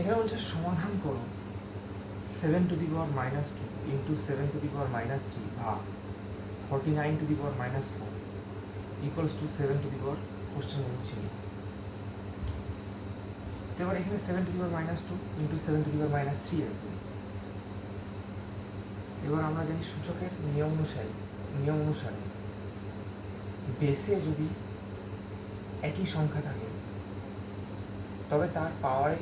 এখানে বলছে সমাধান করো 7 to the power minus 2 into 7 to the power minus 3 ভাগ 49 two the power minus 4 equals to 7 to the power question ছিল। তো এবার এখানে 7 to the power minus 2 into 7 to the power minus 3 আছে। এবার আমরা জানি সূচকের নিয়ম অনুসারে বেসে যদি একই সংখ্যা থাকে তবে তার পাওয়ারে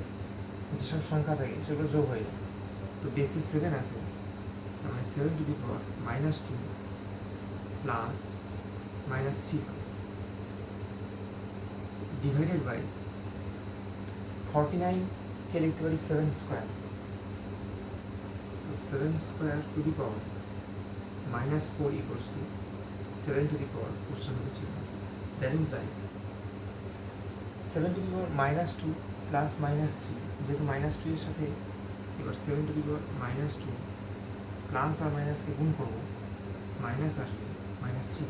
যেসব সংখ্যা থাকে সেগুলো যোগ হয়ে যায়। তো বেসে 7 আছে, তার মানে 7 to the power minus 2 plus minus 3 divided by 49 কে লিখতে পারি 7 স্কোয়ার। তো 7 square to the power minus 4 equals to 7 to the power question ছিল। That implies 7 to the power minus 2 plus minus 3, যেহেতু মাইনাস 2 এর সাথে এবার 7 to the power minus 2 plus আর মাইনাসকে গুণ করবো, মাইনাস আসবে মাইনাস 3।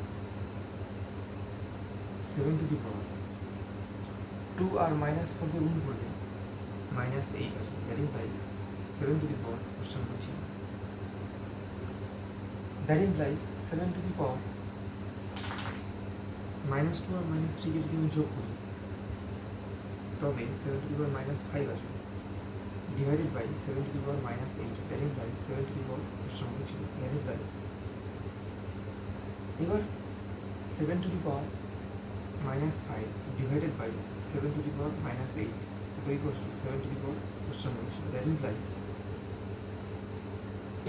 7 টু দি পাওয়ার 2 আর মাইনাস 4কে গুণ করলে মাইনাস 8 আসবে। That implies 7 to the power question ছিল। That implies 7 to the power minus 2 আর মাইনাস 3কে যদি আমি যোগ করি তবে 7 টু দি পাওয়ার মাইনাস 5 আসবে divided by 7 to the power minus 8। That implies 7 to the power question ছিল। দ্যাট ইমপ্লাইজ এবার 7 to the power minus 5 divided by 7 to the power minus 8 equals to 7 to the power question ছিল। That implies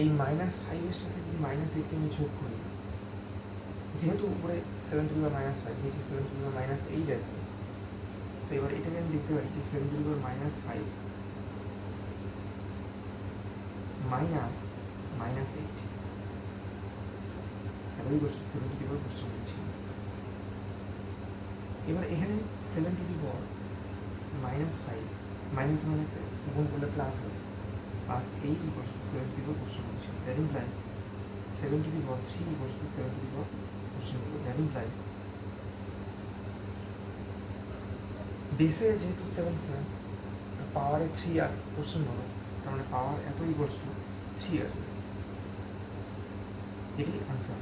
এই minus 5 এর সাথে যদি minus 8কে আমি যোগ করি, যেহেতু উপরে 7 টু দি পাওয়ার মাইনাস 5 নিচে 7 টু দি পাওয়ার মাইনাস 8 আছে, তো এবার এটাকে আমি লিখতে পারি যে 7 to the power minus 5 minus minus 8 equals to 7 to the power question ছিল। এবার এখানে 7 to the power minus 5 minus minus গুণ করলে প্লাস হবে, plus 8 equals to 7 to the power question ছিল। That implies 7 to the power 3 equals to 7 to the power question ছিল। That implies বেসে যেহেতু 7 পাওয়ারে 3 আর কোশ্চেন হলো, তার মানে পাওয়ার এত ইকুয়ালস টু 3 আসবে। এটি আনসার।